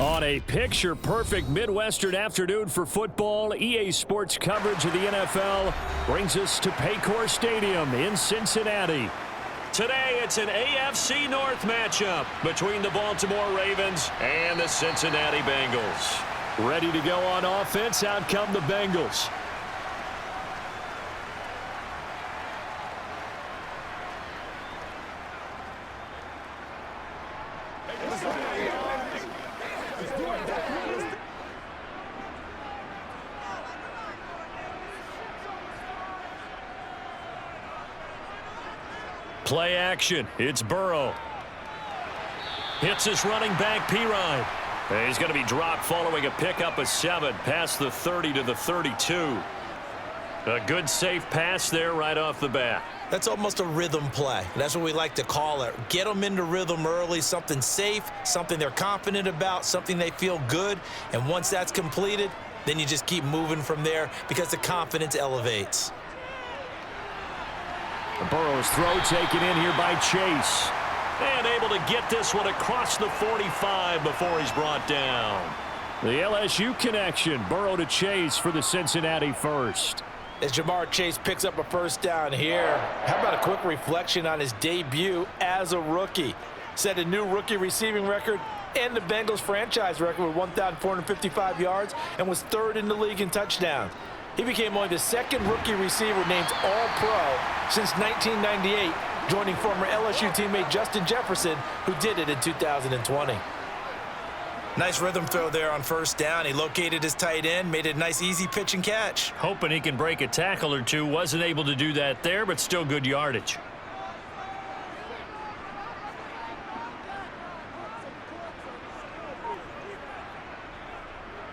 On a picture-perfect Midwestern afternoon for football, EA Sports coverage of the NFL brings us to Paycor Stadium in Cincinnati. Today, it's an AFC North matchup between the Baltimore Ravens and the Cincinnati Bengals. Ready to go on offense, out come the Bengals. Play action. It's Burrow. Hits his running back, Pirine. He's going to be dropped following a pickup of 7 past the 30 to the 32. A good safe pass there right off the bat. That's almost a rhythm play. That's what we like to call it. Get them into rhythm early, something safe, something they're confident about, something they feel good. And once that's completed, then you just keep moving from there because the confidence elevates. Burrow's throw taken in here by Chase. And able to get this one across the 45 before he's brought down. The LSU connection. Burrow to Chase for the Cincinnati first. As Jamar Chase picks up a first down here, how about a quick reflection on his debut as a rookie? Set a new rookie receiving record and the Bengals franchise record with 1,455 yards and was 3rd in the league in touchdowns. He became only the 2nd rookie receiver named All-Pro since 1998, joining former LSU teammate Justin Jefferson, who did it in 2020. Nice rhythm throw there on first down. He located his tight end, made it a nice easy pitch and catch. Hoping he can break a tackle or two. Wasn't able to do that there, but still good yardage.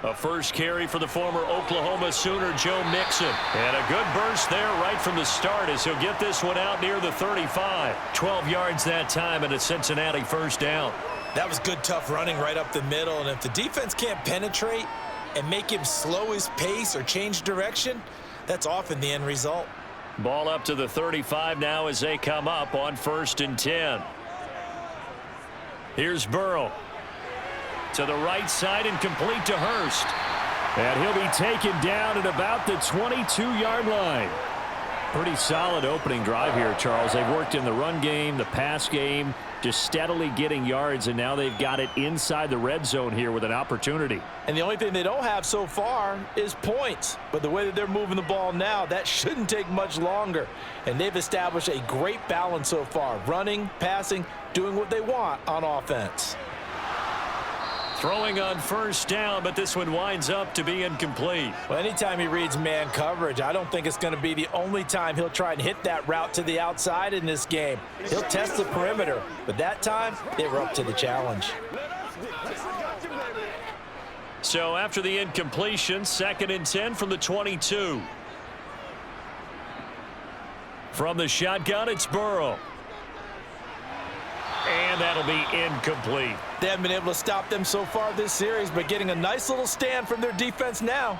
A first carry for the former Oklahoma Sooner, Joe Mixon. And a good burst there right from the start as he'll get this one out near the 35. 12 yards that time and a Cincinnati first down. That was good, tough running right up the middle. And if the defense can't penetrate and make him slow his pace or change direction, that's often the end result. Ball up to the 35 now as they come up on 1st and 10. Here's Burrow. To the right side and complete to Hurst. And he'll be taken down at about the 22-yard line. Pretty solid opening drive here, Charles. They've worked in the run game, the pass game, just steadily getting yards, and now they've got it inside the red zone here with an opportunity. And the only thing they don't have so far is points. But the way that they're moving the ball now, that shouldn't take much longer. And they've established a great balance so far. Running, passing, doing what they want on offense. Throwing on first down, but this one winds up to be incomplete. Well, anytime he reads man coverage, I don't think it's going to be the only time he'll try and hit that route to the outside in this game. He'll test the perimeter, but that time, they were up to the challenge. So after the incompletion, 2nd and 10 from the 22. From the shotgun, it's Burrow. And that'll be incomplete. They haven't been able to stop them so far this series, but getting a nice little stand from their defense now.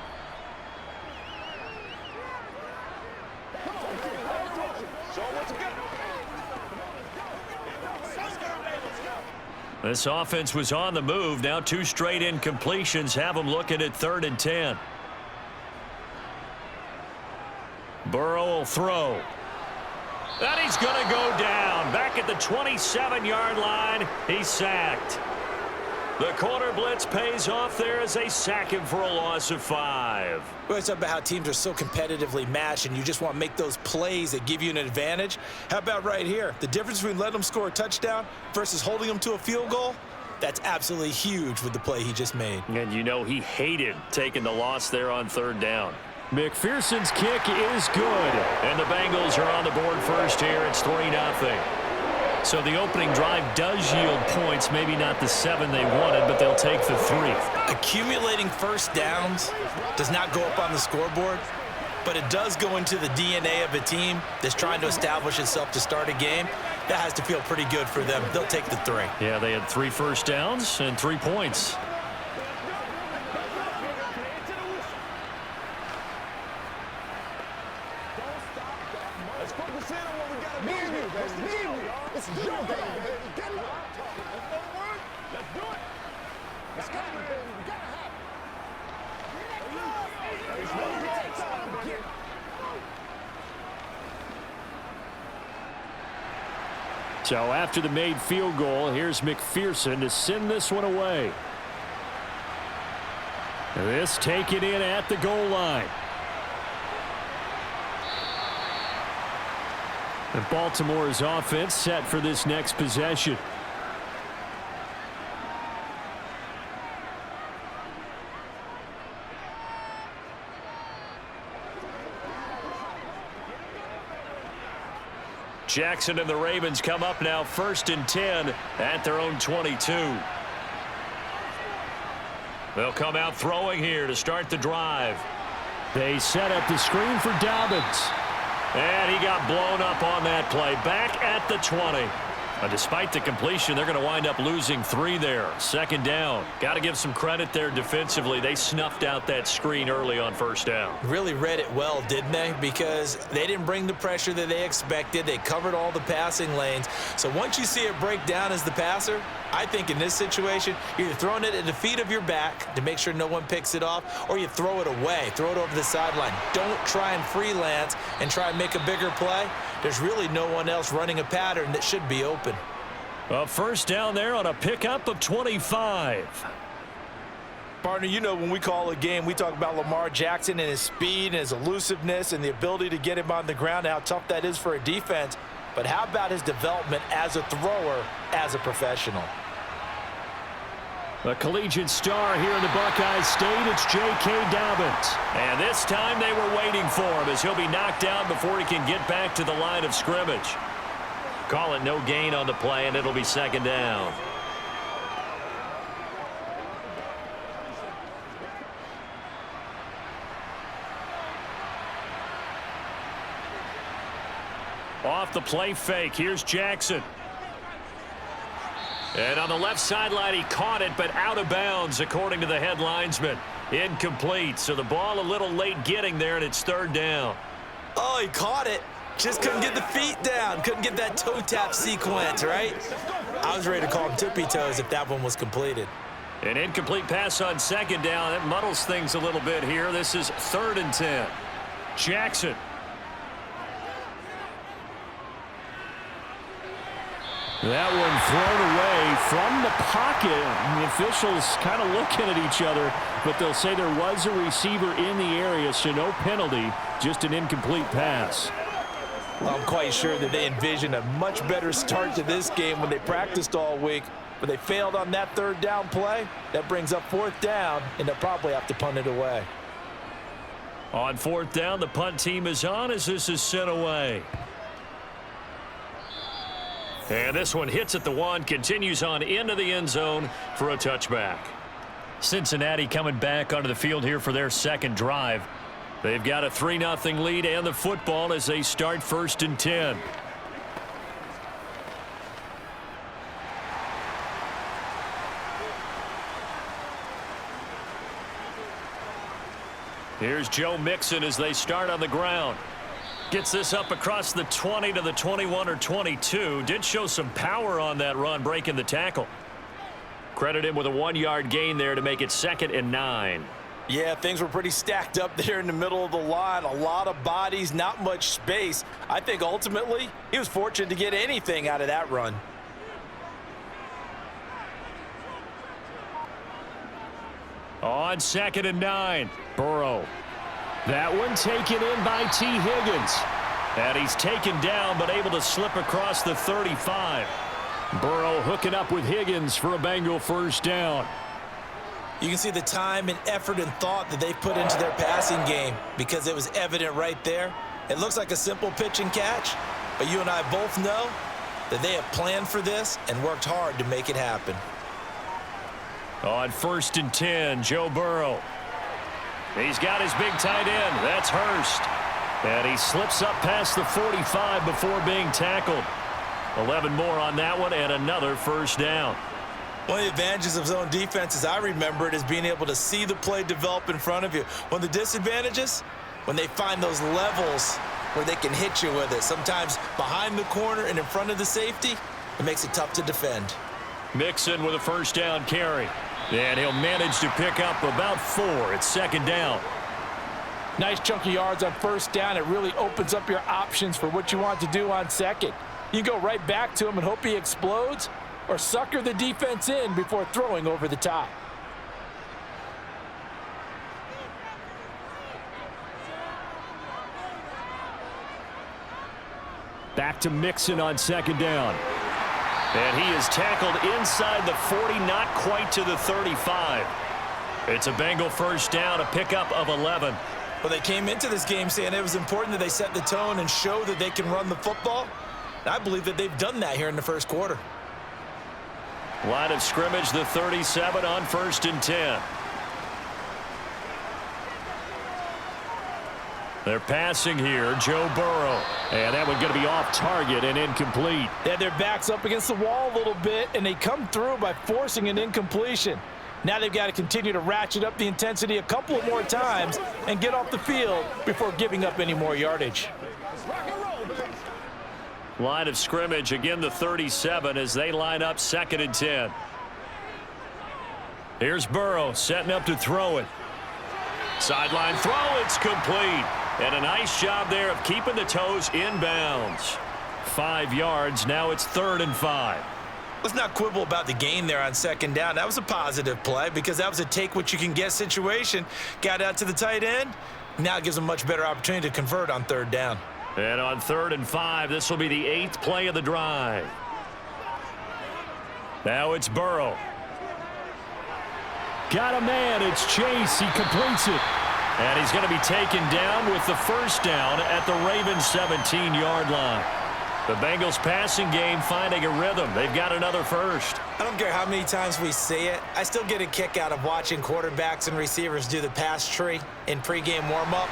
This offense was on the move. Now 2 straight incompletions have them looking at 3rd and 10. Burrow will throw. And he's going to go down. Back at the 27-yard line, he's sacked. The corner blitz pays off there as they sack him for a loss of 5. Well, it's about how teams are so competitively matched, and you just want to make those plays that give you an advantage. How about right here? The difference between letting them score a touchdown versus holding them to a field goal, that's absolutely huge with the play he just made. And you know he hated taking the loss there on 3rd down. McPherson's kick is good. And the Bengals are on the board first here. It's 3-0. So the opening drive does yield points. Maybe not the 7 they wanted, but they'll take the 3. Accumulating first downs does not go up on the scoreboard, but it does go into the DNA of a team that's trying to establish itself to start a game. That has to feel pretty good for them. They'll take the 3. Yeah, they had 3 first downs and 3 points. So after the made field goal, here's McPherson to send this one away. This taken in at the goal line. And Baltimore's offense set for this next possession. Jackson and the Ravens come up now 1st and 10 at their own 22. They'll come out throwing here to start the drive. They set up the screen for Dobbins. And he got blown up on that play. Back at the 20. Despite the completion, they're going to wind up losing 3 there. 2nd down. Got to give some credit there defensively. They snuffed out that screen early on 1st down. Really read it well, didn't they? Because they didn't bring the pressure that they expected. They covered all the passing lanes. So once you see it break down as the passer, I think in this situation, you're either throwing it at the feet of your back to make sure no one picks it off, or you throw it away, throw it over the sideline. Don't try and freelance and try and make a bigger play. There's really no one else running a pattern that should be open. A 1st down there on a pickup of 25. Partner, you know when we call a game, we talk about Lamar Jackson and his speed and his elusiveness and the ability to get him on the ground, how tough that is for a defense. But how about his development as a thrower, as a professional? A collegiate star here in the Buckeye State, it's J.K. Dobbins. And this time they were waiting for him as he'll be knocked down before he can get back to the line of scrimmage. Call it no gain on the play, and it'll be 2nd down. Off the play fake, here's Jackson. And on the left sideline, he caught it, but out of bounds, according to the head linesman. Incomplete, so the ball a little late getting there, and it's 3rd down. Oh, he caught it. Just couldn't get the feet down. Couldn't get that toe tap sequence, right? I was ready to call him tippy toes if that one was completed. An incomplete pass on 2nd down. That muddles things a little bit here. This is 3rd and 10. Jackson. That one thrown away from the pocket. The officials kind of looking at each other, but they'll say there was a receiver in the area, so no penalty, just an incomplete pass. I'm quite sure that they envisioned a much better start to this game when they practiced all week, but they failed on that 3rd down play. That brings up 4th down, and they'll probably have to punt it away. On 4th down, the punt team is on as this is sent away. And this one hits at the 1, continues on into the end zone for a touchback. Cincinnati coming back onto the field here for their 2nd drive. They've got a 3-0 lead and the football as they start 1st and 10. Here's Joe Mixon as they start on the ground. Gets this up across the 20 to the 21 or 22. Did show some power on that run, breaking the tackle. Credit him with a 1-yard gain there to make it 2nd and 9. Yeah, things were pretty stacked up there in the middle of the line. A lot of bodies, not much space. I think ultimately he was fortunate to get anything out of that run. On 2nd and 9, Burrow. That one taken in by T. Higgins. And he's taken down but able to slip across the 35. Burrow hooking up with Higgins for a Bengal 1st down. You can see the time and effort and thought that they put into their passing game because it was evident right there. It looks like a simple pitch and catch, but you and I both know that they have planned for this and worked hard to make it happen. On 1st and 10, Joe Burrow. He's got his big tight end. That's Hurst. And he slips up past the 45 before being tackled. 11 more on that one and another 1st down. One of the advantages of zone defense, as I remember it, is being able to see the play develop in front of you. One of the disadvantages, when they find those levels where they can hit you with it, sometimes behind the corner and in front of the safety, it makes it tough to defend. Mixon with a 1st down carry. And he'll manage to pick up about 4 at second down. Nice chunk of yards on first down. It really opens up your options for what you want to do on second. You go right back to him and hope he explodes, or sucker the defense in before throwing over the top. Back to Mixon on second down. And he is tackled inside the 40, not quite to the 35. It's a Bengal first down, a pickup of 11. Well, they came into this game saying it was important that they set the tone and show that they can run the football. I believe that they've done that here in the first quarter. Line of scrimmage, the 37 on 1st and 10. They're passing here, Joe Burrow. And that one going to be off target and incomplete. They had their backs up against the wall a little bit, and they come through by forcing an incompletion. Now they've got to continue to ratchet up the intensity a couple of more times and get off the field before giving up any more yardage. Line of scrimmage, again the 37 as they line up 2nd and 10. Here's Burrow setting up to throw it. Sideline throw, it's complete. And a nice job there of keeping the toes inbounds. 5 yards, now it's 3rd and 5. Let's not quibble about the gain there on second down. That was a positive play because that was a take-what-you-can-get situation. Got out to the tight end. Now it gives them a much better opportunity to convert on 3rd down. And on 3rd and 5, this will be the 8th play of the drive. Now it's Burrow. Got a man, it's Chase, he completes it. And he's going to be taken down with the first down at the Ravens 17-yard line. The Bengals passing game finding a rhythm. They've got another first. I don't care how many times we say it. I still get a kick out of watching quarterbacks and receivers do the pass tree in pregame warm-up.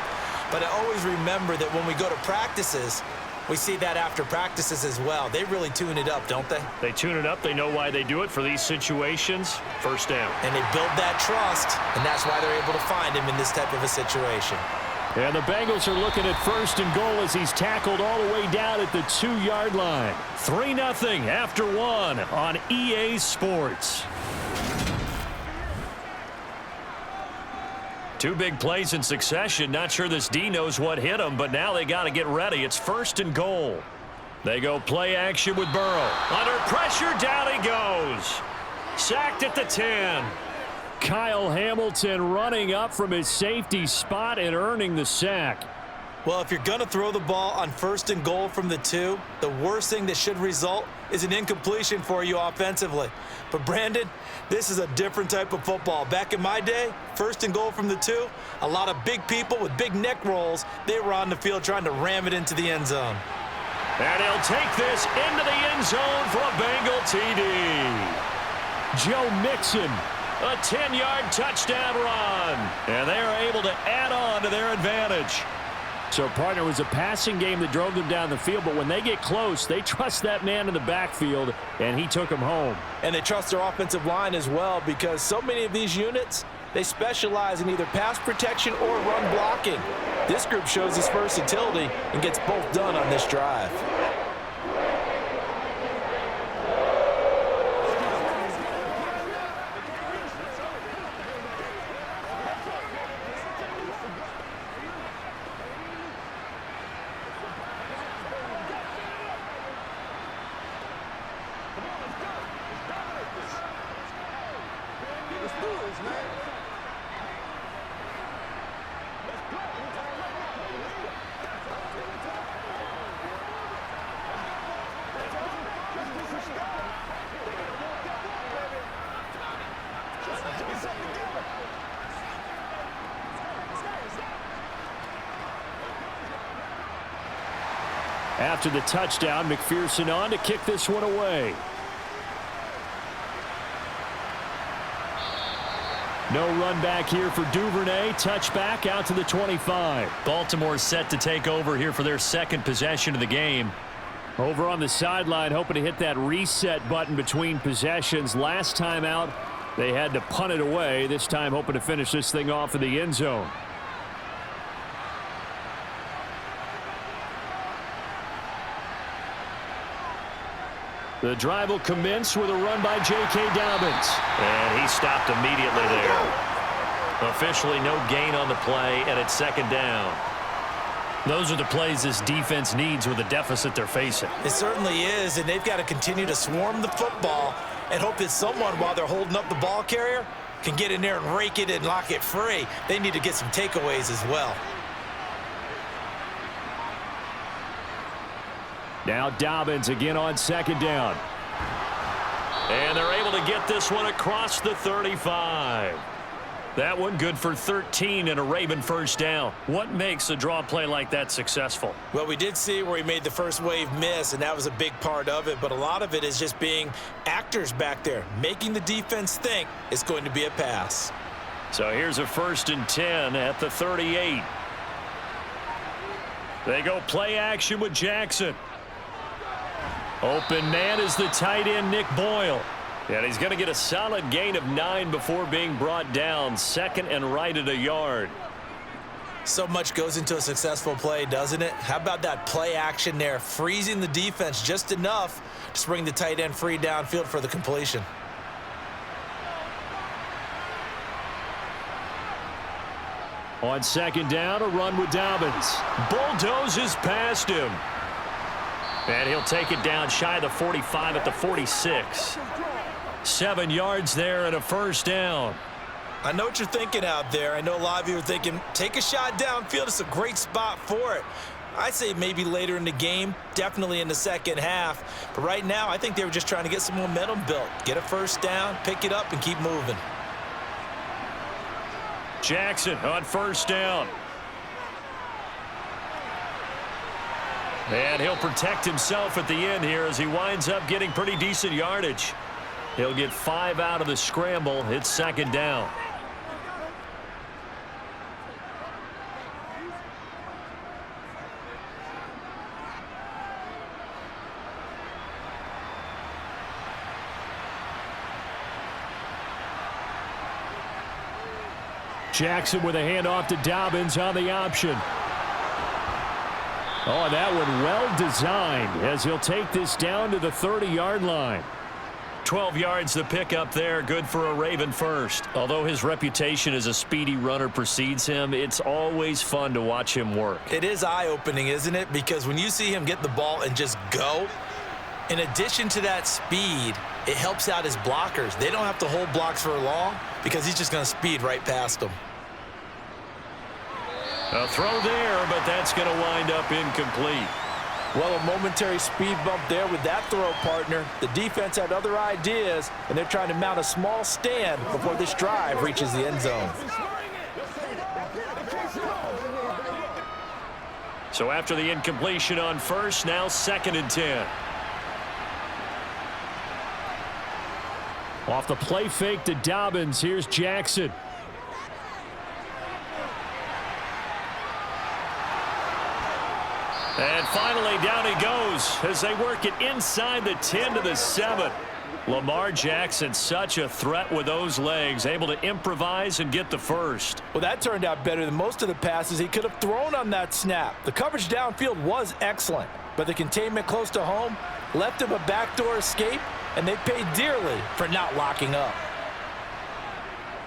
But I always remember that when we go to practices, we see that after practices as well. They really tune it up, don't they? They tune it up. They know why they do it for these situations. First down. And they build that trust, and that's why they're able to find him in this type of a situation. And the Bengals are looking at 1st and goal as he's tackled all the way down at the 2-yard line. 3-0 after 1 on EA Sports. 2 big plays in succession. Not sure this D knows what hit him, but now they got to get ready. It's 1st and goal. They go play action with Burrow. Under pressure, down he goes. Sacked at the 10. Kyle Hamilton running up from his safety spot and earning the sack. Well, if you're going to throw the ball on 1st and goal from the 2, the worst thing that should result is an incompletion for you offensively. But, Brandon, this is a different type of football. Back in my day, 1st and goal from the 2, a lot of big people with big neck rolls, they were on the field trying to ram it into the end zone. And he'll take this into the end zone for a Bengal TD. Joe Mixon, a 10-yard touchdown run. And they are able to add on to their advantage. So, partner, it was a passing game that drove them down the field, but when they get close, they trust that man in the backfield, and he took them home. And they trust their offensive line as well because so many of these units, they specialize in either pass protection or run blocking. This group shows its versatility and gets both done on this drive. After the touchdown, McPherson on to kick this one away. No run back here for Duvernay. Touchback out to the 25. Baltimore set to take over here for their 2nd possession of the game. Over on the sideline, hoping to hit that reset button between possessions. Last time out, they had to punt it away. This time, hoping to finish this thing off in the end zone. The drive will commence with a run by J.K. Dobbins. And he stopped immediately there. Officially no gain on the play, and it's second down. Those are the plays this defense needs with the deficit they're facing. It certainly is, and they've got to continue to swarm the football and hope that someone, while they're holding up the ball carrier, can get in there and rake it and lock it free. They need to get some takeaways as well. Now Dobbins again on second down. And they're able to get this one across the 35. That one good for 13 and a Raven first down. What makes a draw play like that successful? Well, we did see where he made the first wave miss, and that was a big part of it. But a lot of it is just being actors back there, making the defense think it's going to be a pass. So here's a 1st and 10 at the 38. They go play action with Jackson. Open man is the tight end, Nick Boyle. And he's going to get a solid gain of 9 before being brought down. 2nd and right at a yard. So much goes into a successful play, doesn't it? How about that play action there, freezing the defense just enough to bring the tight end free downfield for the completion. On second down, a run with Dobbins. Bulldozes past him. And he'll take it down shy of the 45 at the 46. 7 yards there and a first down. I know what you're thinking out there. I know a lot of you are thinking, take a shot downfield. It's a great spot for it. I say maybe later in the game, definitely in the second half. But right now, I think they were just trying to get some momentum built. Get a first down, pick it up, and keep moving. Jackson on first down. And he'll protect himself at the end here as he winds up getting pretty decent yardage. He'll get 5 out of the scramble. It's second down. Jackson with a handoff to Dobbins on the option. Oh, that one well designed as he'll take this down to the 30-yard line. 12 yards the pickup there, good for a Raven first. Although his reputation as a speedy runner precedes him, it's always fun to watch him work. It is eye-opening, isn't it? Because when you see him get the ball and just go, in addition to that speed, it helps out his blockers. They don't have to hold blocks for long because he's just going to speed right past them. A throw there, but that's going to wind up incomplete. Well, a momentary speed bump there with that throw, partner. The defense had other ideas, and they're trying to mount a small stand before this drive reaches the end zone. So after the incompletion on first, now 2nd and 10. Off the play fake to Dobbins, here's Jackson. And finally, down he goes as they work it inside the 10 to the 7. Lamar Jackson, such a threat with those legs, able to improvise and get the first. Well, that turned out better than most of the passes he could have thrown on that snap. The coverage downfield was excellent, but the containment close to home left him a backdoor escape, and they paid dearly for not locking up.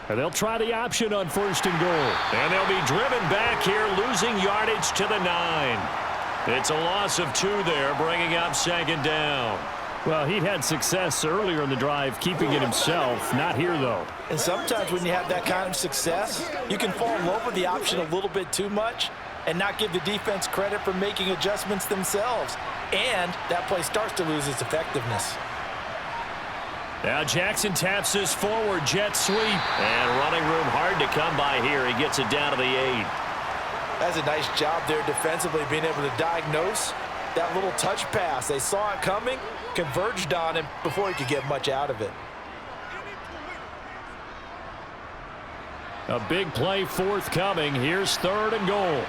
And they'll try the option on 1st and goal. And they'll be driven back here, losing yardage to the 9. It's a loss of 2 there, bringing up 2nd down. Well, he'd had success earlier in the drive, keeping it himself. Not here, though. And sometimes when you have that kind of success, you can fall in love with the option a little bit too much and not give the defense credit for making adjustments themselves. And that play starts to lose its effectiveness. Now Jackson taps this forward jet sweep. And running room hard to come by here. He gets it down to the 8. That's a nice job there defensively, being able to diagnose that little touch pass. They saw it coming, converged on him before he could get much out of it. A big play forthcoming. Here's 3rd and goal.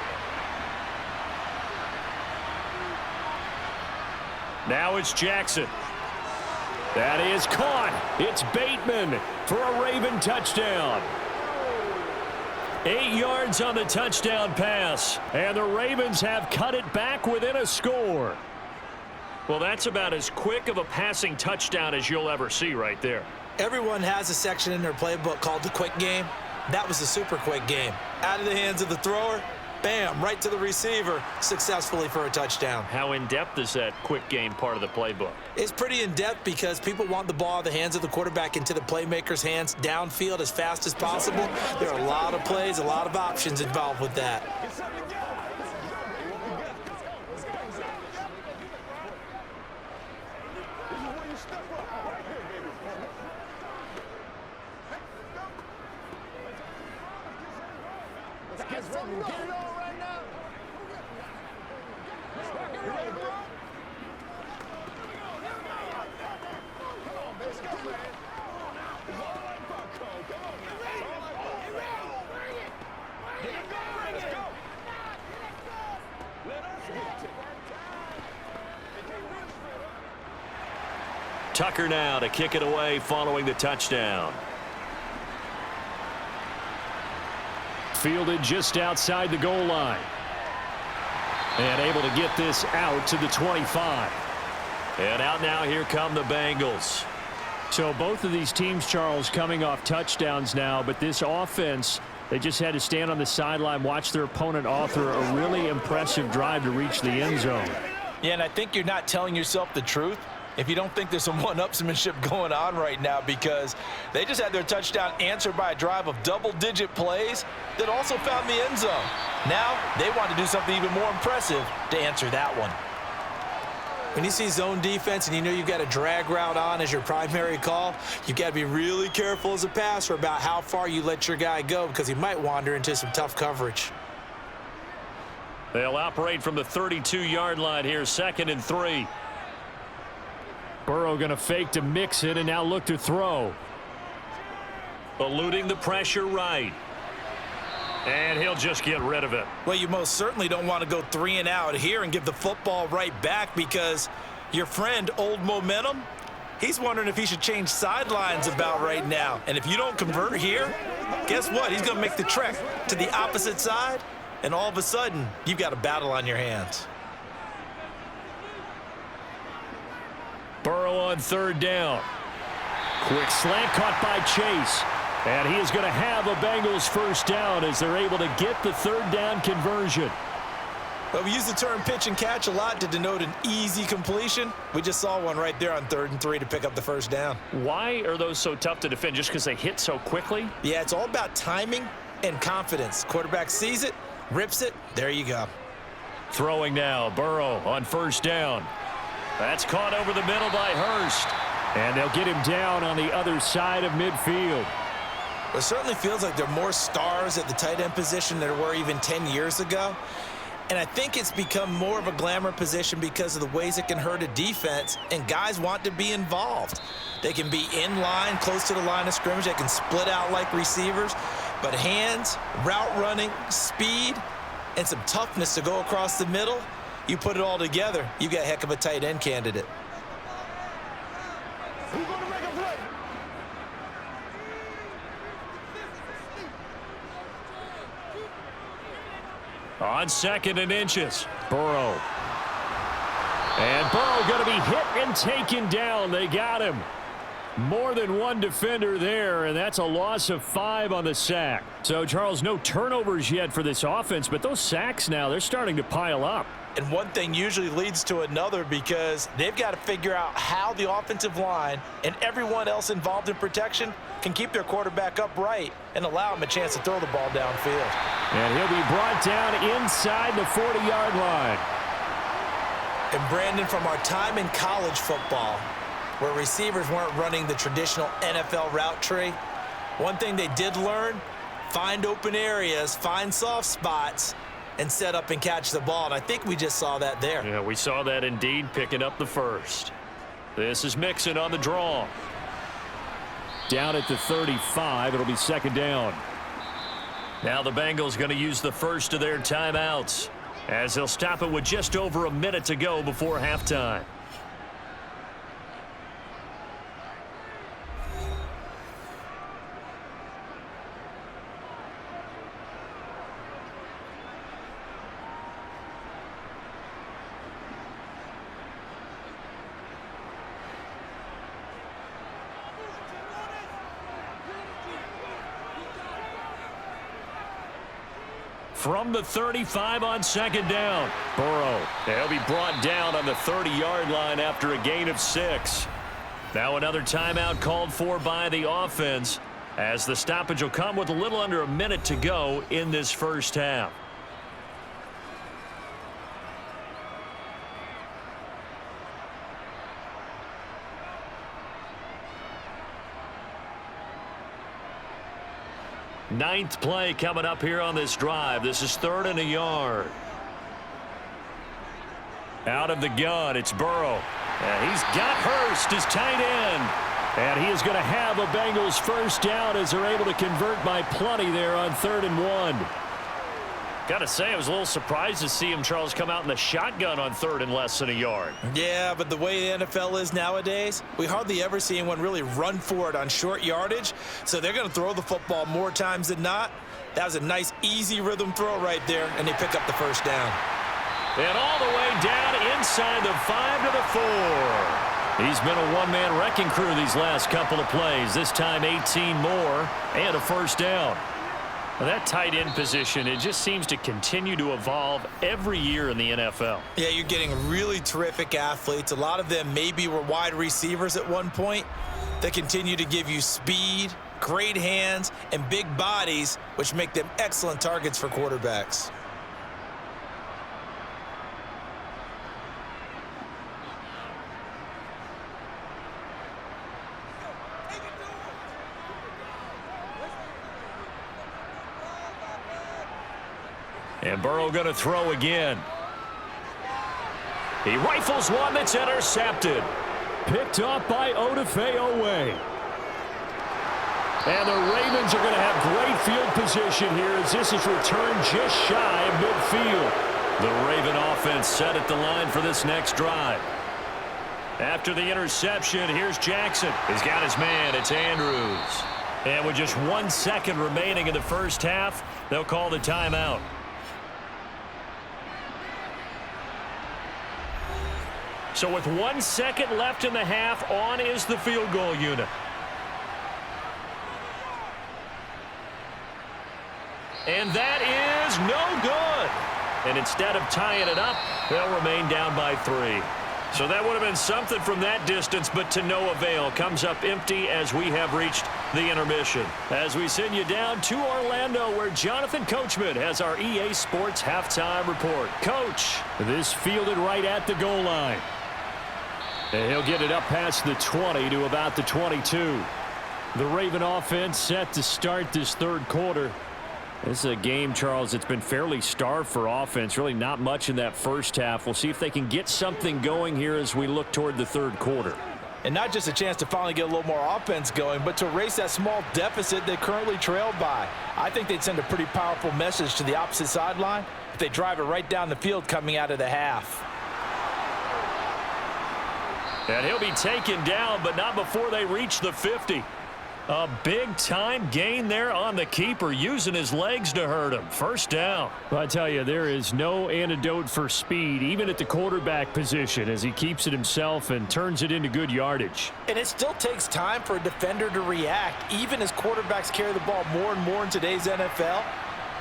Now it's Jackson. That is caught. It's Bateman for a Raven touchdown. 8 yards on the touchdown pass, and the Ravens have cut it back within a score. Well, that's about as quick of a passing touchdown as you'll ever see right there. Everyone has a section in their playbook called the quick game. That was the super quick game. Out of the hands of the thrower, bam, right to the receiver, successfully for a touchdown. How in-depth is that quick game part of the playbook? It's pretty in-depth because people want the ball out of the hands of the quarterback into the playmaker's hands downfield as fast as possible. There are a lot of plays, a lot of options involved with that. Tucker now to kick it away following the touchdown. Fielded just outside the goal line. And able to get this out to the 25. And out now, here come the Bengals. So both of these teams, Charles, coming off touchdowns now, but this offense, they just had to stand on the sideline, watch their opponent author a really impressive drive to reach the end zone. Yeah, and I think you're not telling yourself the truth if you don't think there's some one-upsmanship going on right now, because they just had their touchdown answered by a drive of double-digit plays that also found the end zone. Now they want to do something even more impressive to answer that one. When you see zone defense and you know you've got a drag route on as your primary call, you've got to be really careful as a passer about how far you let your guy go, because he might wander into some tough coverage. They'll operate from the 32-yard line here, 2nd and 3. Burrow going to fake to mix it and now look to throw. Eluding the pressure right. And he'll just get rid of it. Well, you most certainly don't want to go 3 and out here and give the football right back, because your friend, Old Momentum, he's wondering if he should change sidelines about right now. And if you don't convert here, guess what? He's going to make the trek to the opposite side, and all of a sudden, you've got a battle on your hands. Burrow on 3rd down. Quick slant caught by Chase. And he is going to have a Bengals 1st down as they're able to get the 3rd down conversion. Well, we use the term pitch and catch a lot to denote an easy completion. We just saw one right there on 3rd and 3 to pick up the 1st down. Why are those so tough to defend? Just because they hit so quickly? Yeah, it's all about timing and confidence. Quarterback sees it, rips it, there you go. Throwing now, Burrow on 1st down. That's caught over the middle by Hurst. And they'll get him down on the other side of midfield. It certainly feels like there are more stars at the tight end position than there were even 10 years ago. And I think it's become more of a glamour position because of the ways it can hurt a defense, and guys want to be involved. They can be in line, close to the line of scrimmage. They can split out like receivers. But hands, route running, speed, and some toughness to go across the middle, you put it all together, you got a heck of a tight end candidate. On 2nd and inches, Burrow. And Burrow going to be hit and taken down. They got him. More than one defender there, and that's a loss of 5 on the sack. So, Charles, no turnovers yet for this offense, but those sacks now, they're starting to pile up. And one thing usually leads to another, because they've got to figure out how the offensive line and everyone else involved in protection can keep their quarterback upright and allow him a chance to throw the ball downfield. And he'll be brought down inside the 40-yard line. And Brandon, from our time in college football, where receivers weren't running the traditional NFL route tree, one thing they did learn, find open areas, find soft spots, and set up and catch the ball. And I think we just saw that there. Yeah, we saw that indeed, picking up the 1st. This is Mixon on the draw. Down at the 35, it'll be 2nd down. Now the Bengals going to use the first of their timeouts, as they'll stop it with just over a minute to go before halftime. from the 35 on second down. Burrow, he'll be brought down on the 30-yard line after a gain of 6. Now another timeout called for by the offense, as the stoppage will come with a little under a minute to go in this first half. Ninth play coming up here on this drive. This is 3rd and a yard. Out of the gun, it's Burrow. And he's got Hurst, his tight end. And he is going to have a Bengals first down as they're able to convert by plenty there on 3rd and 1. Got to say, I was a little surprised to see him, Charles, come out in the shotgun on 3rd and less than a yard. Yeah, but the way the NFL is nowadays, we hardly ever see anyone really run for it on short yardage. So they're going to throw the football more times than not. That was a nice, easy rhythm throw right there, and they pick up the first down. And all the way down inside the 5 to the 4. He's been a one-man wrecking crew these last couple of plays. This time 18 more and a first down. Well, that tight end position, it just seems to continue to evolve every year in the NFL. Yeah, you're getting really terrific athletes. A lot of them maybe were wide receivers at one point. They continue to give you speed, great hands, and big bodies, which make them excellent targets for quarterbacks. And Burrow going to throw again. He rifles one that's intercepted. Picked off by Odafe. And the Ravens are going to have great field position here as this is returned just shy of midfield. The Raven offense set at the line for this next drive. After the interception, here's Jackson. He's got his man. It's Andrews. And with just 1 second remaining in the first half, they'll call the timeout. So with 1 second left in the half, on is the field goal unit. And that is no good. And instead of tying it up, they'll remain down by 3. So that would have been something from that distance, but to no avail. Comes up empty as we have reached the intermission. As we send you down to Orlando, where Jonathan Coachman has our EA Sports halftime report. Coach, this fielded right at the goal line. And he'll get it up past the 20 to about the 22. The Raven offense set to start this third quarter. This is a game, Charles, that's been fairly starved for offense. Really not much in that first half. We'll see if they can get something going here as we look toward the third quarter. And not just a chance to finally get a little more offense going, but to erase that small deficit they currently trailed by. I think they'd send a pretty powerful message to the opposite sideline if they drive it right down the field coming out of the half. And he'll be taken down, but not before they reach the 50. A big-time gain there on the keeper, using his legs to hurt him. First down. Well, I tell you, there is no antidote for speed, even at the quarterback position, as he keeps it himself and turns it into good yardage. And it still takes time for a defender to react, even as quarterbacks carry the ball more and more in today's NFL.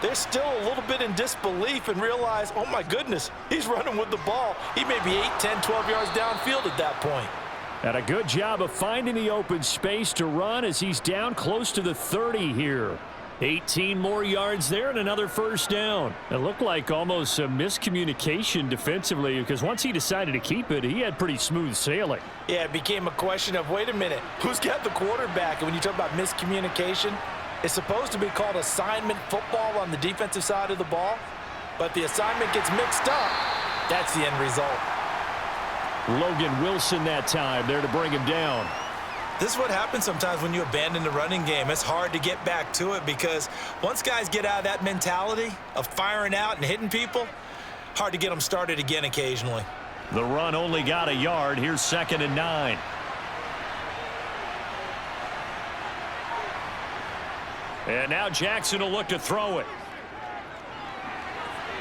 They're still a little bit in disbelief and realize, oh my goodness, he's running with the ball. He may be 8, 10, 12 yards downfield at that point. And a good job of finding the open space to run as he's down close to the 30 here. 18 more yards there and another first down. It looked like almost a miscommunication defensively, because once he decided to keep it, he had pretty smooth sailing. Yeah, it became a question of, wait a minute, who's got the quarterback? And when you talk about miscommunication, it's supposed to be called assignment football on the defensive side of the ball, but the assignment gets mixed up. That's the end result. Logan Wilson that time there to bring him down. This is what happens sometimes when you abandon the running game. It's hard to get back to it because once guys get out of that mentality of firing out and hitting people, hard to get them started again occasionally. The run only got a yard. Here's 2nd and 9. And now Jackson will look to throw it.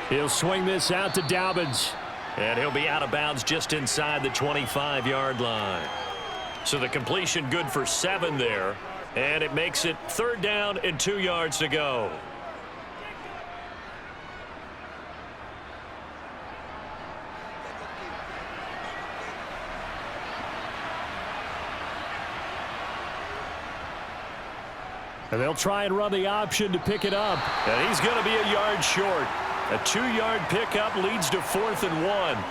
He'll swing this out to Dobbins. And he'll be out of bounds just inside the 25-yard line. So the completion good for 7 there. And it makes it 3rd down and 2 yards to go. And they'll try and run the option to pick it up. And he's going to be a yard short. A 2-yard pickup leads to 4th and 1.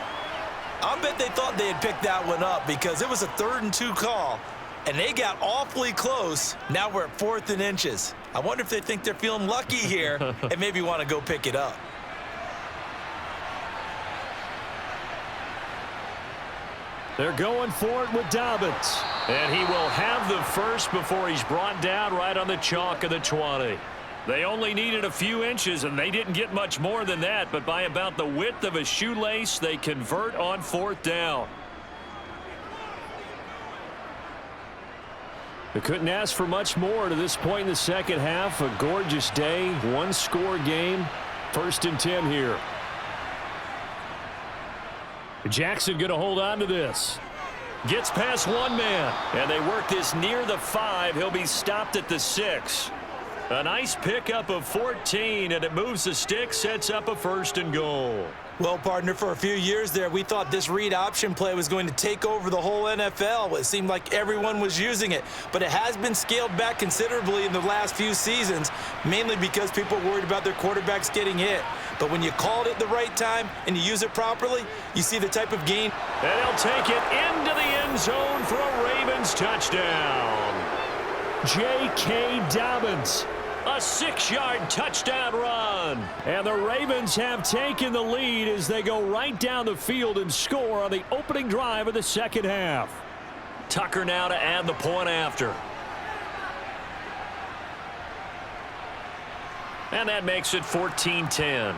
I'll bet they thought they had picked that one up because it was a 3rd and 2 call, and they got awfully close. Now we're at 4th and inches. I wonder if they think they're feeling lucky here and maybe want to go pick it up. They're going for it with Dobbins. And he will have the first before he's brought down right on the chalk of the 20. They only needed a few inches, and they didn't get much more than that. But by about the width of a shoelace, they convert on 4th down. They couldn't ask for much more to this point in the second half. A gorgeous day, one-score game. 1st and 10 here. Jackson going to hold on to this. Gets past one man. And they work this near the 5. He'll be stopped at the 6. A nice pickup of 14, and it moves the stick, sets up a 1st and goal. Well, partner, for a few years there, we thought this read option play was going to take over the whole NFL. It seemed like everyone was using it, but it has been scaled back considerably in the last few seasons, mainly because people are worried about their quarterbacks getting hit. But when you call it at the right time and you use it properly, you see the type of gain. And he'll take it into the end zone for a Ravens touchdown. J.K. Dobbins. A 6-yard touchdown run. And the Ravens have taken the lead as they go right down the field and score on the opening drive of the second half. Tucker now to add the point after. And that makes it 14-10.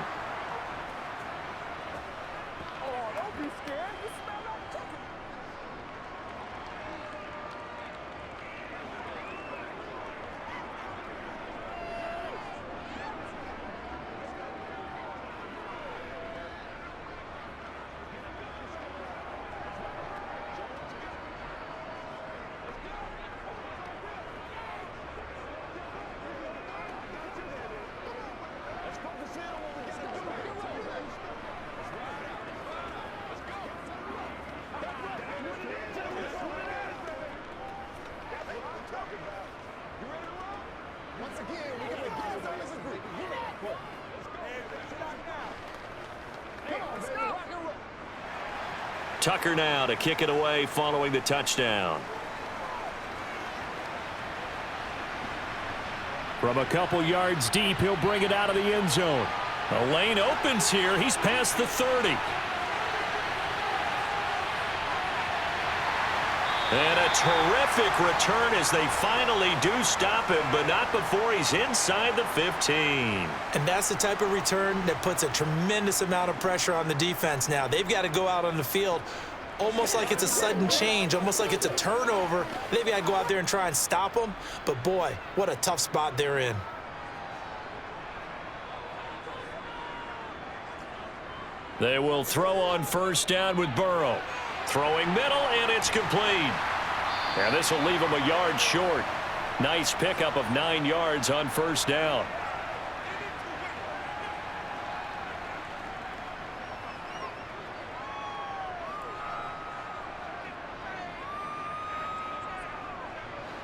Tucker now to kick it away following the touchdown. From a couple yards deep, he'll bring it out of the end zone. The lane opens here. He's past the 30. And a terrific return as they finally do stop him, but not before he's inside the 15. And that's the type of return that puts a tremendous amount of pressure on the defense now. They've got to go out on the field almost like it's a sudden change, almost like it's a turnover. They've got to go out there and try and stop them. But, boy, what a tough spot they're in. They will throw on first down with Burrow. Throwing middle, and it's complete. And this will leave him a yard short. Nice pickup of 9 yards on first down.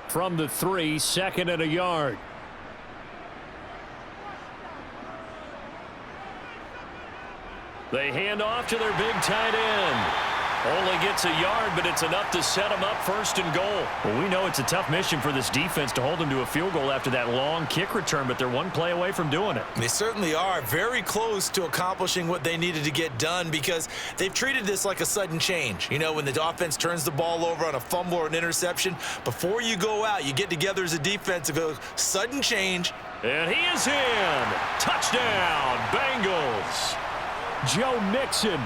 From the 3, 2nd and a yard. They hand off to their big tight end. Only gets a yard, but it's enough to set him up 1st and goal. Well, we know it's a tough mission for this defense to hold them to a field goal after that long kick return, but they're one play away from doing it. They certainly are very close to accomplishing what they needed to get done because they've treated this like a sudden change. You know, when the offense turns the ball over on a fumble or an interception, before you go out, you get together as a defense and go, sudden change. And he is in. Touchdown, Bengals. Joe Mixon.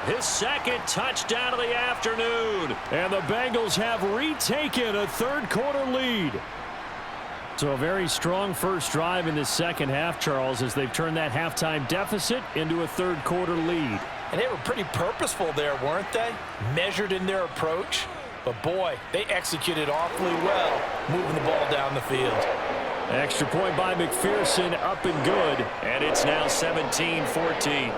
His 2nd touchdown of the afternoon. And the Bengals have retaken a 3rd quarter lead. So a very strong first drive in the second half, Charles, as they've turned that halftime deficit into a 3rd quarter lead. And they were pretty purposeful there, weren't they? Measured in their approach. But, boy, they executed awfully well, moving the ball down the field. Extra point by McPherson, up and good. And it's now 17-14.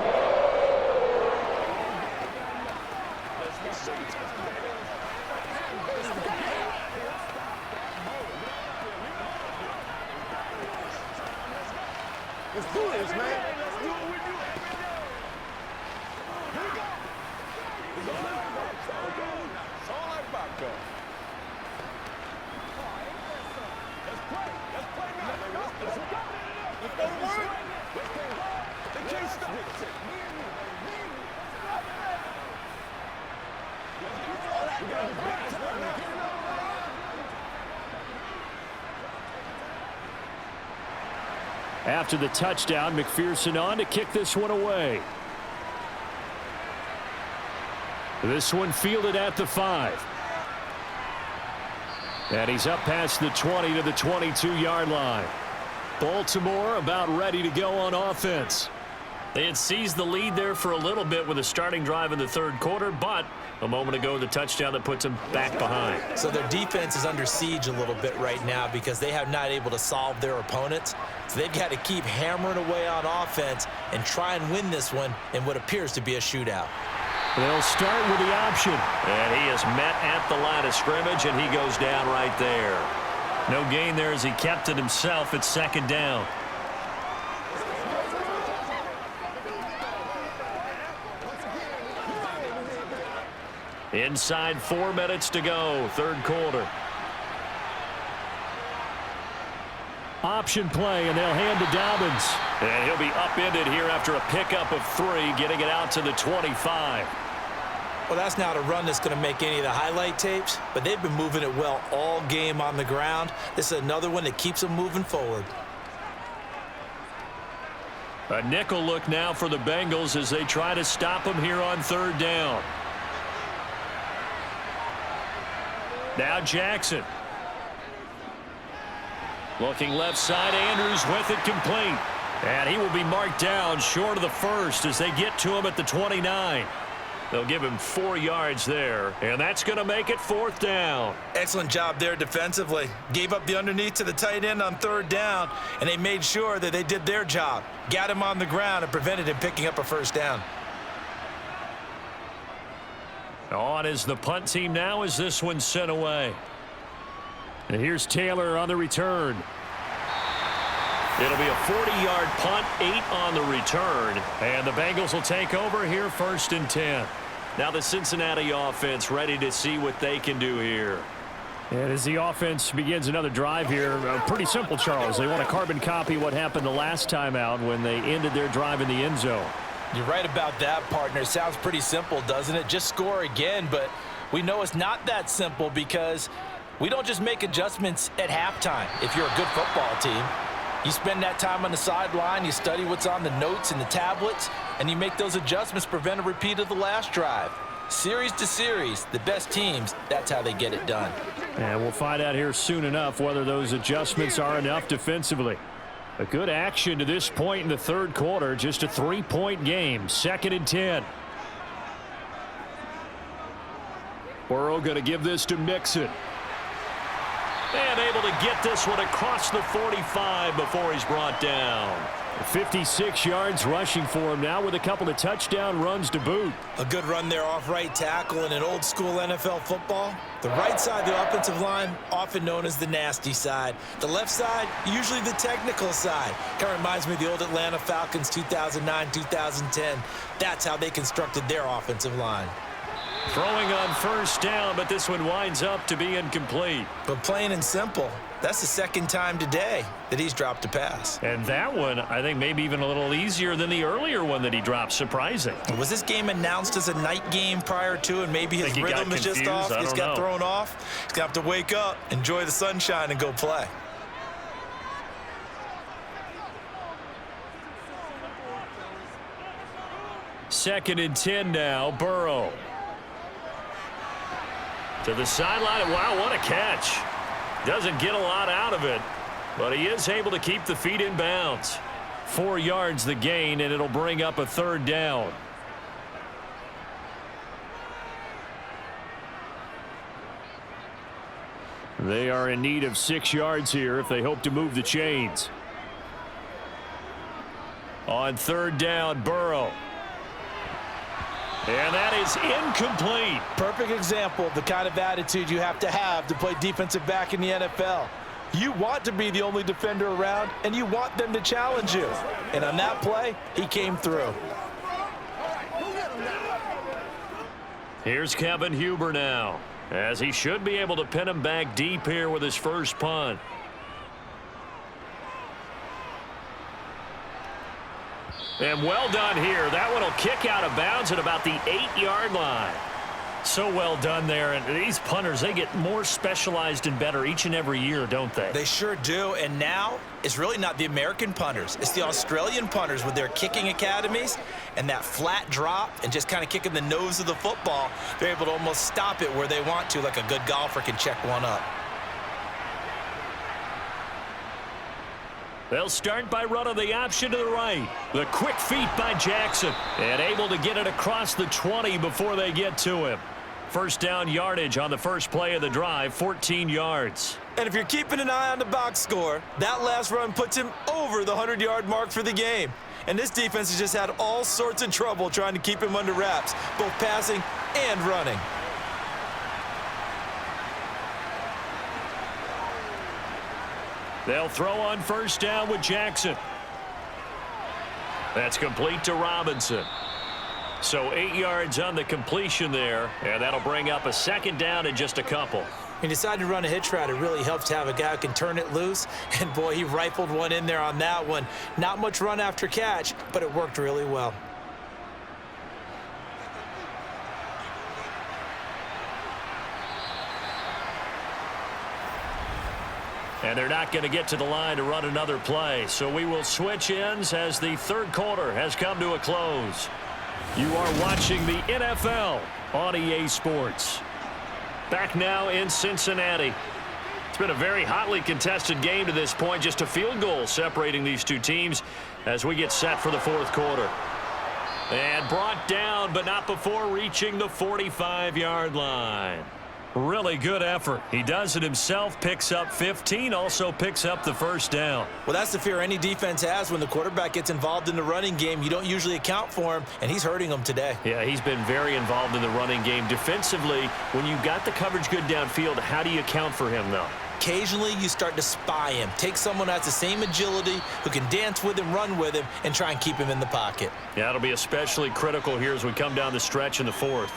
Let's do this, man. After the touchdown, McPherson on to kick this one away. This one fielded at the 5. And he's up past the 20 to the 22-yard line. Baltimore about ready to go on offense. They had seized the lead there for a little bit with a starting drive in the third quarter, but a moment ago the touchdown that puts them back behind. So their defense is under siege a little bit right now because they have not able to solve their opponents. So they've got to keep hammering away on offense and try and win this one in what appears to be a shootout. They'll start with the option. And he is met at the line of scrimmage, and he goes down right there. No gain there as he kept it himself at second down. Inside 4 minutes to go, third quarter. Option play, and they'll hand to Dobbins. And he'll be upended here after a pickup of 3, getting it out to the 25. Well, that's not a run that's going to make any of the highlight tapes, but they've been moving it well all game on the ground. This is another one that keeps them moving forward. A nickel look now for the Bengals as they try to stop him here on third down. Now Jackson. Looking left side, Andrews with it complete. And he will be marked down short of the first as they get to him at the 29. They'll give him 4 yards there, and that's going to make it fourth down. Excellent job there defensively. Gave up the underneath to the tight end on third down, and they made sure that they did their job. Got him on the ground and prevented him picking up a first down. On is the punt team now as this one's sent away. And here's Taylor on the return. It'll be a 40-yard punt, 8 on the return. And the Bengals will take over here first and 10. Now the Cincinnati offense ready to see what they can do here. And as the offense begins another drive here, pretty simple, Charles. They want to carbon copy what happened the last time out when they ended their drive in the end zone. You're right about that, partner. Sounds pretty simple, doesn't it? Just score again, but we know it's not that simple because we don't just make adjustments at halftime if you're a good football team. You spend that time on the sideline, you study what's on the notes and the tablets, and you make those adjustments to prevent a repeat of the last drive. Series to series, the best teams, that's how they get it done. And we'll find out here soon enough whether those adjustments are enough defensively. A good action to this point in the third quarter, just a 3-point game, 2nd and 10. Burrow going to give this to Mixon. And able to get this one across the 45 before he's brought down. 56 yards rushing for him now with a couple of touchdown runs to boot. A good run there off right tackle in an old school NFL football. The right side of the offensive line, often known as the nasty side. The left side, usually the technical side. Kind of reminds me of the old Atlanta Falcons 2009-2010. That's how they constructed their offensive line. Throwing on first down, but this one winds up to be incomplete. But plain and simple, that's the second time today that he's dropped a pass. And that one, I think, maybe even a little easier than the earlier one that he dropped. Surprising. Was this game announced as a night game prior to, and maybe his rhythm is just off? He's got thrown off. He's going to have to wake up, enjoy the sunshine, and go play. Second and 10 now, Burrow. To the sideline. Wow, what a catch. Doesn't get a lot out of it, but he is able to keep the feet in bounds. 4 yards the gain, and it'll bring up a third down. They are in need of 6 yards here if they hope to move the chains. On third down, Burrow. And that is incomplete. Perfect example of the kind of attitude you have to play defensive back in the NFL. You want to be the only defender around, and you want them to challenge you. And on that play, he came through. Here's Kevin Huber now, as he should be able to pin him back deep here with his first punt. And well done here. That one will kick out of bounds at about the 8-yard line. So well done there. And these punters, they get more specialized and better each and every year, don't they? They sure do. And now it's really not the American punters. It's the Australian punters with their kicking academies and that flat drop and just kind of kicking the nose of the football. They're able to almost stop it where they want to, like a good golfer can check one up. They'll start by running the option to the right. The quick feet by Jackson. And able to get it across the 20 before they get to him. First down yardage on the first play of the drive, 14 yards. And if you're keeping an eye on the box score, that last run puts him over the 100-yard mark for the game. And this defense has just had all sorts of trouble trying to keep him under wraps, both passing and running. They'll throw on first down with Jackson. That's complete to Robinson. So 8 yards on the completion there, and that'll bring up a second down in just a couple. He decided to run a hitch route. It really helps to have a guy who can turn it loose. And, boy, he rifled one in there on that one. Not much run after catch, but it worked really well. And they're not going to get to the line to run another play. So we will switch ends as the third quarter has come to a close. You are watching the NFL on EA Sports. Back now in Cincinnati. It's been a very hotly contested game to this point. Just a field goal separating these two teams as we get set for the fourth quarter. And brought down, but not before reaching the 45-yard line. Really good effort. He does it himself, picks up 15, also picks up the first down. Well, that's the fear any defense has when the quarterback gets involved in the running game. You don't usually account for him, and he's hurting them today. Yeah, he's been very involved in the running game. Defensively, when you've got the coverage good downfield, how do you account for him, though? Occasionally, you start to spy him. Take someone who has the same agility, who can dance with him, run with him, and try and keep him in the pocket. Yeah, it'll be especially critical here as we come down the stretch in the fourth.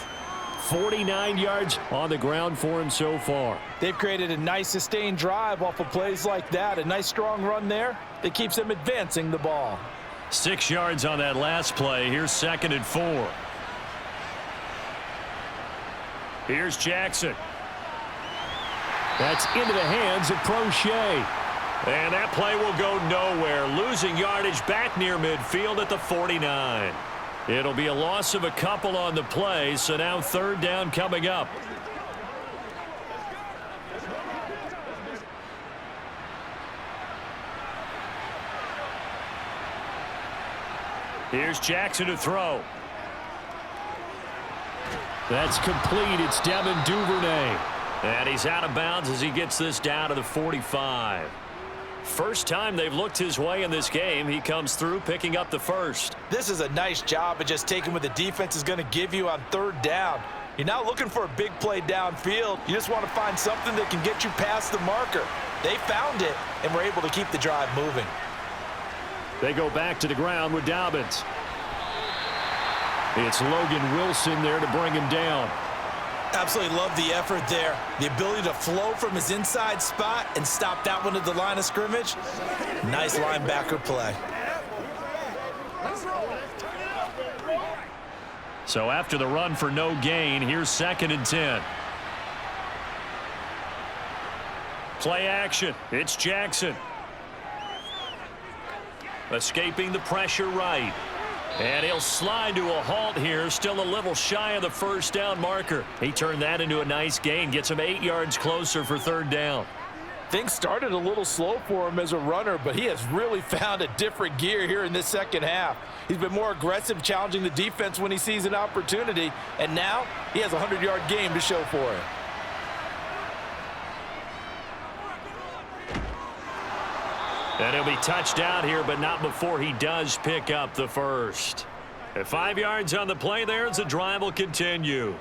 49 yards on the ground for him so far. They've created a nice sustained drive off of plays like that. A nice strong run there that keeps them advancing the ball. 6 yards on that last play. Here's 2nd and 4. Here's Jackson. That's into the hands of Crochet. And that play will go nowhere. Losing yardage back near midfield at the 49. It'll be a loss of a couple on the play, so now third down coming up. Here's Jackson to throw. That's complete. It's Devin Duvernay. And he's out of bounds as he gets this down to the 45. First time they've looked his way in this game. He comes through picking up the first. This is a nice job of just taking what the defense is going to give you on third down. You're not looking for a big play downfield. You just want to find something that can get you past the marker. They found it and were able to keep the drive moving. They go back to the ground with Dobbins. It's Logan Wilson there to bring him down. Absolutely love the effort there. The ability to flow from his inside spot and stop that one at the line of scrimmage. Nice linebacker play. So after the run for no gain, here's 2nd and 10. Play action. It's Jackson. Escaping the pressure right. And he'll slide to a halt here, still a little shy of the first down marker. He turned that into a nice gain, gets him 8 yards closer for third down. Things started a little slow for him as a runner, but he has really found a different gear here in this second half. He's been more aggressive, challenging the defense when he sees an opportunity, and now he has a 100-yard game to show for it. And he'll be touched down here, but not before he does pick up the first. At 5 yards on the play there, as the drive will continue.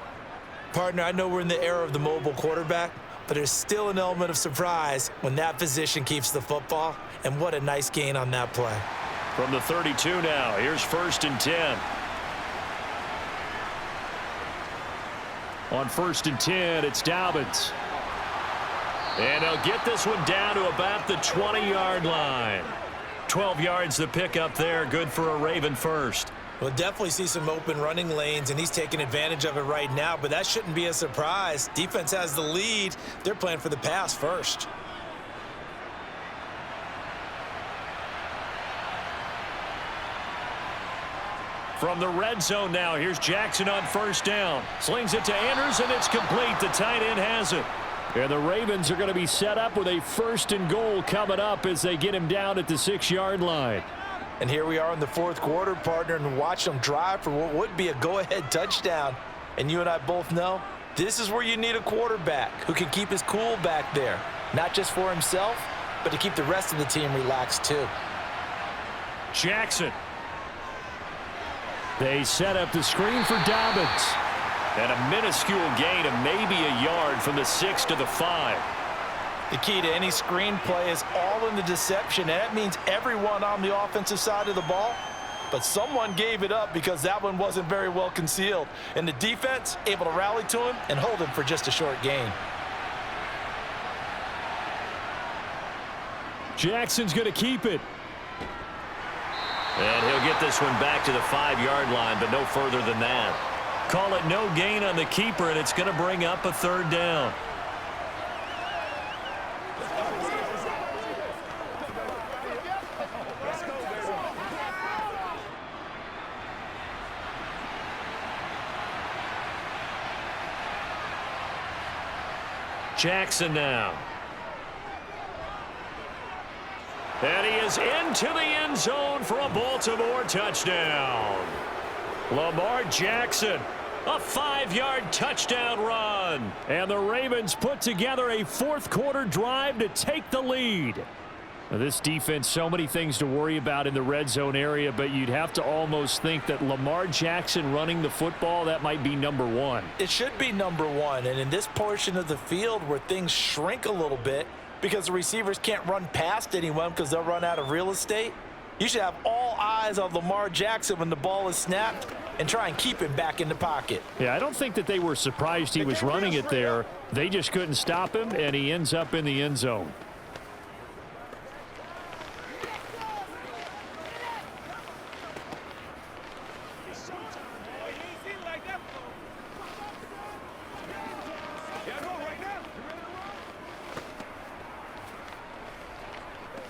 Partner, I know we're in the era of the mobile quarterback, but there's still an element of surprise when that position keeps the football, and what a nice gain on that play. From the 32 now, here's 1st and 10. On 1st and 10, it's Dobbins. And they'll get this one down to about the 20-yard line. 12 yards the pick up there, good for a Raven first. We'll definitely see some open running lanes, and he's taking advantage of it right now, but that shouldn't be a surprise. Defense has the lead. They're playing for the pass first. From the red zone now, here's Jackson on 1st down. Slings it to Andrews, and it's complete. The tight end has it. And the Ravens are going to be set up with a 1st and goal coming up as they get him down at the 6-yard line. And here we are in the 4th quarter, partner, and watch them drive for what would be a go-ahead touchdown. And you and I both know this is where you need a quarterback who can keep his cool back there, not just for himself, but to keep the rest of the team relaxed too. Jackson. They set up the screen for Dobbins. And a minuscule gain of maybe a yard from the 6 to the 5. The key to any screen play is all in the deception, and that means everyone on the offensive side of the ball. But someone gave it up because that one wasn't very well concealed. And the defense able to rally to him and hold him for just a short gain. Jackson's going to keep it. And he'll get this one back to the 5-yard line, but no further than that. Call it no gain on the keeper, and it's going to bring up a 3rd down. Jackson now. And he is into the end zone for a Baltimore touchdown. Lamar Jackson, a 5-yard touchdown run. And the Ravens put together a 4th quarter drive to take the lead. Now, this defense, so many things to worry about in the red zone area, but you'd have to almost think that Lamar Jackson running the football, that might be number 1. It should be number 1, and in this portion of the field where things shrink a little bit because the receivers can't run past anyone because they'll run out of real estate, you should have all eyes on Lamar Jackson when the ball is snapped and try and keep him back in the pocket. Yeah, I don't think that they were surprised he was running it there. They just couldn't stop him, and he ends up in the end zone.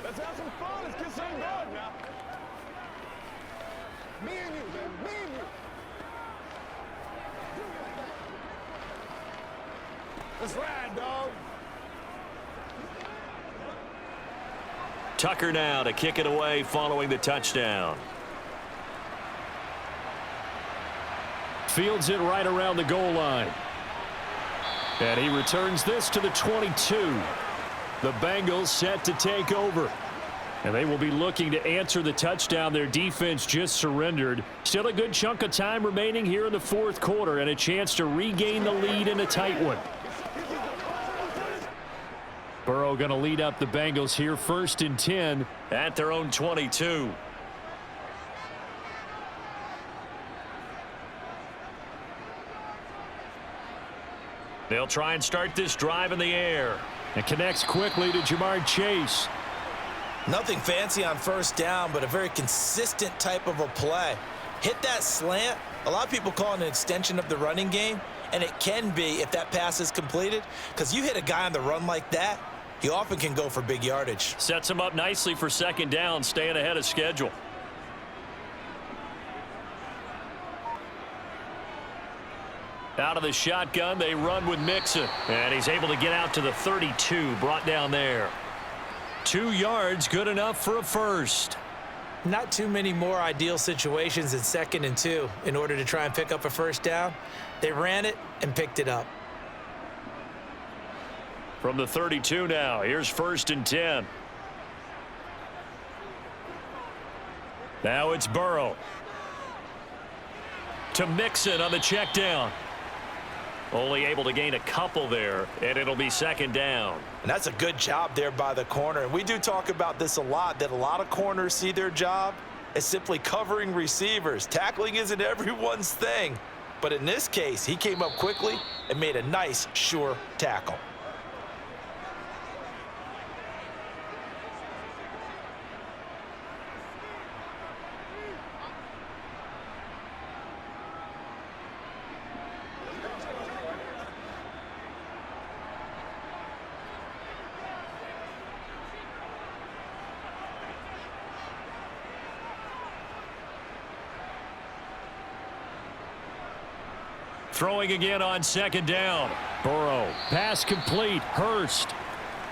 Let's have some fun. Let's get something going now. Me and you, man. Me and you. Let's ride, dog. Tucker now to kick it away following the touchdown. Fields it right around the goal line. And he returns this to the 22. The Bengals set to take over. And they will be looking to answer the touchdown their defense just surrendered. Still a good chunk of time remaining here in the 4th quarter and a chance to regain the lead in a tight one. Burrow going to lead up the Bengals here, 1st and 10 at their own 22. They'll try and start this drive in the air. It connects quickly to Jamar Chase. Nothing fancy on 1st down, but a very consistent type of a play. Hit that slant. A lot of people call it an extension of the running game, and it can be if that pass is completed, because you hit a guy on the run like that, he often can go for big yardage. Sets him up nicely for 2nd down, staying ahead of schedule. Out of the shotgun, they run with Mixon. And he's able to get out to the 32, brought down there. 2 yards, good enough for a first. Not too many more ideal situations in 2nd and 2 in order to try and pick up a 1st down. They ran it and picked it up. From the 32 now, here's 1st and 10. Now it's Burrow. To Mixon on the check down. Only able to gain a couple there, and it'll be second down. And that's a good job there by the corner. And we do talk about this a lot, that a lot of corners see their job as simply covering receivers. Tackling isn't everyone's thing. But in this case, he came up quickly and made a nice, sure tackle. Throwing again on second down. Burrow. Pass complete. Hurst.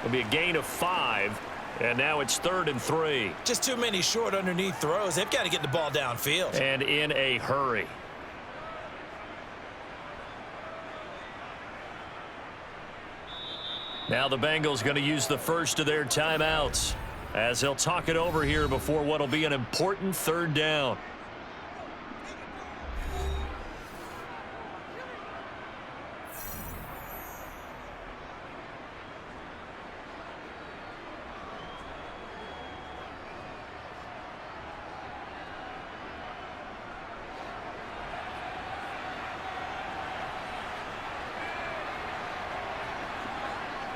It'll be a gain of 5. And now it's 3rd and 3. Just too many short underneath throws. They've got to get the ball downfield. And in a hurry. Now the Bengals going to use the first of their timeouts as they'll talk it over here before what will be an important 3rd down.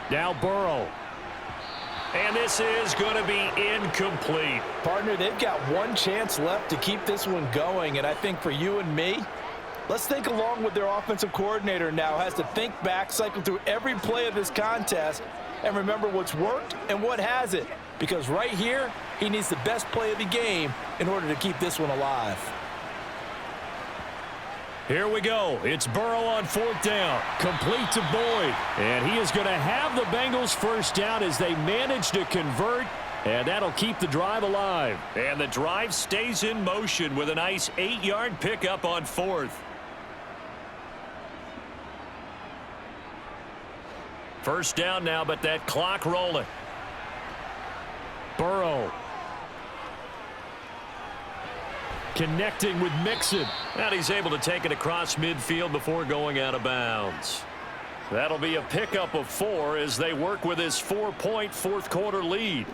Now Burrow. And this is going to be incomplete. Partner, they've got one chance left to keep this one going. And I think for you and me, let's think along with their offensive coordinator now. Has to think back, cycle through every play of this contest, and remember what's worked and what hasn't. Because right here, he needs the best play of the game in order to keep this one alive. Here we go. It's Burrow on 4th down. Complete to Boyd. And he is going to have the Bengals first down as they manage to convert. And that'll keep the drive alive. And the drive stays in motion with a nice 8-yard pickup on 4th. First down now, but that clock rolling. Burrow. Connecting with Mixon. And he's able to take it across midfield before going out of bounds. That'll be a pickup of 4 as they work with his 4-point fourth-quarter lead.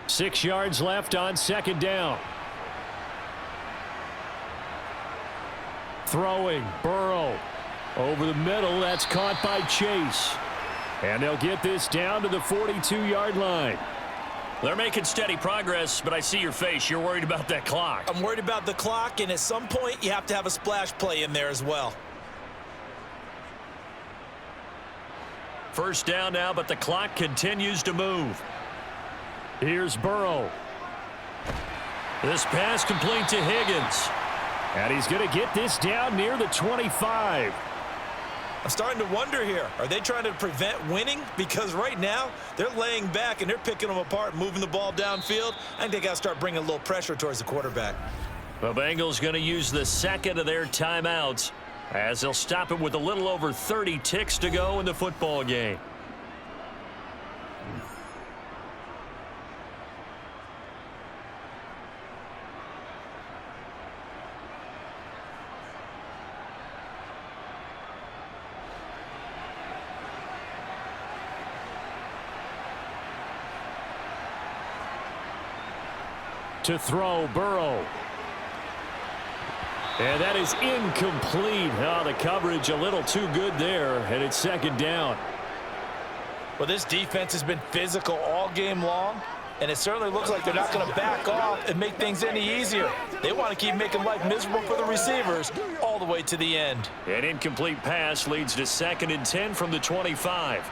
Six yards left on second down. Throwing, Burrow. Over the middle, that's caught by Chase. And they'll get this down to the 42-yard line. They're making steady progress, but I see your face. You're worried about that clock. I'm worried about the clock, and at some point, you have to have a splash play in there as well. First down now, but the clock continues to move. Here's Burrow. This pass complete to Higgins. And he's going to get this down near the 25. I'm starting to wonder here, are they trying to prevent winning? Because right now, they're laying back and they're picking them apart, moving the ball downfield. I think they got to start bringing a little pressure towards the quarterback. The Bengals going to use the second of their timeouts as they'll stop it with a little over 30 ticks to go in the football game. To throw, Burrow. And that is incomplete. Oh, the coverage a little too good there, and it's second down. Well, this defense has been physical all game long, and it certainly looks like they're not going to back off and make things any easier. They want to keep making life miserable for the receivers all the way to the end. An incomplete pass leads to 2nd and 10 from the 25.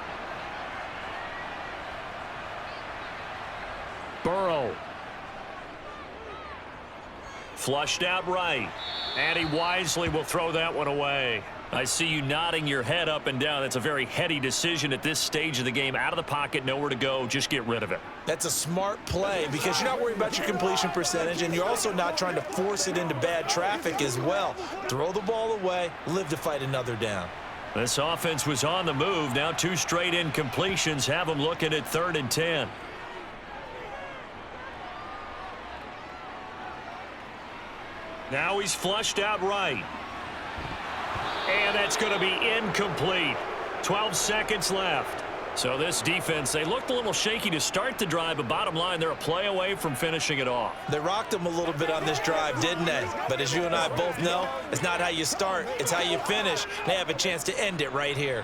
Burrow. Flushed out right. And he wisely will throw that one away. I see you nodding your head up and down. That's a very heady decision at this stage of the game. Out of the pocket, nowhere to go. Just get rid of it. That's a smart play because you're not worried about your completion percentage, and you're also not trying to force it into bad traffic as well. Throw the ball away, live to fight another down. This offense was on the move. Now 2 straight incompletions have them looking at 3rd and 10. Now he's flushed out right. And that's going to be incomplete. 12 seconds left. So this defense, they looked a little shaky to start the drive, but bottom line, they're a play away from finishing it off. They rocked them a little bit on this drive, didn't they? But as you and I both know, it's not how you start, it's how you finish. They have a chance to end it right here.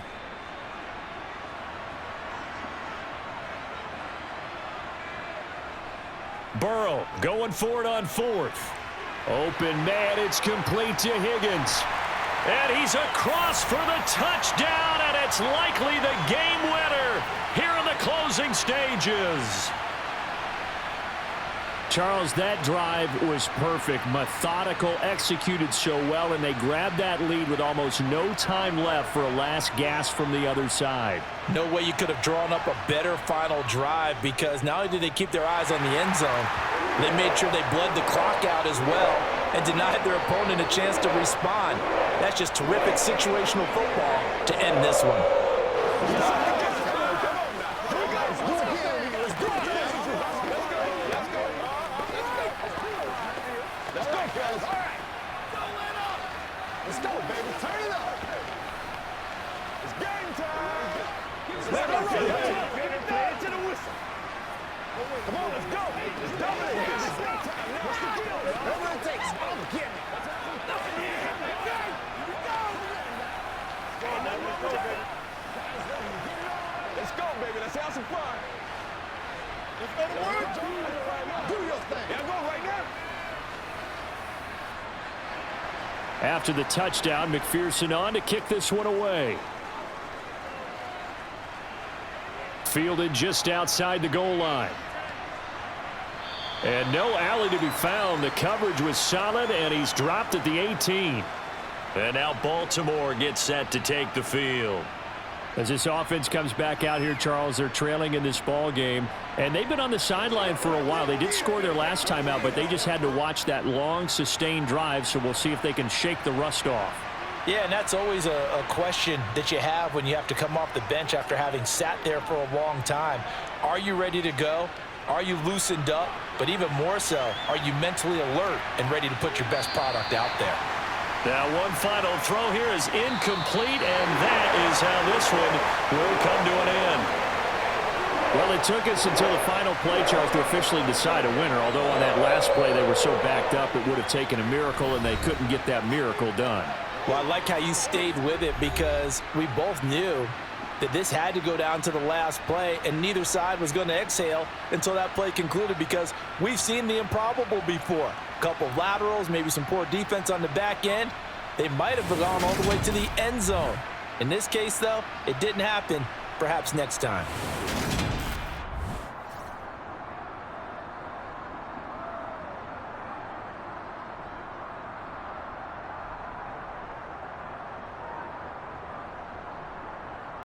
Burrow going for it on fourth. Open man, it's complete to Higgins. And he's across for the touchdown, and it's likely the game winner here in the closing stages. Charles, that drive was perfect, methodical, executed so well, and they grabbed that lead with almost no time left for a last gasp from the other side. No way you could have drawn up a better final drive, because not only did they keep their eyes on the end zone, they made sure they bled the clock out as well and denied their opponent a chance to respond. That's just terrific situational football to end this one. Let's go, baby. Turn it up. It's game time. Let's go. Play it to the whistle. Come on, let's go. Let's dominate this. What's the deal? Whatever it takes. I'm getting it. Let's go, baby. Let's have some fun. Let's go to work. Do your thing. Yeah, go right now. After the touchdown, McPherson on to kick this one away. Fielded just outside the goal line. And no alley to be found. The coverage was solid, and he's dropped at the 18. And now Baltimore gets set to take the field. As this offense comes back out here, Charles, they're trailing in this ball game, and they've been on the sideline for a while. They did score their last time out, but they just had to watch that long, sustained drive, so we'll see if they can shake the rust off. Yeah, and that's always a question that you have when you have to come off the bench after having sat there for a long time. Are you ready to go? Are you loosened up? But even more so, are you mentally alert and ready to put your best product out there? Now one final throw here is incomplete, and that is how this one will come to an end. Well, it took us until the final play, Charles, to officially decide a winner, although on that last play they were so backed up it would have taken a miracle, and they couldn't get that miracle done. Well, I like how you stayed with it, because we both knew that this had to go down to the last play, and neither side was going to exhale until that play concluded, because we've seen the improbable before. A couple of laterals, maybe some poor defense on the back end. They might have gone all the way to the end zone. In this case, though, it didn't happen. Perhaps next time.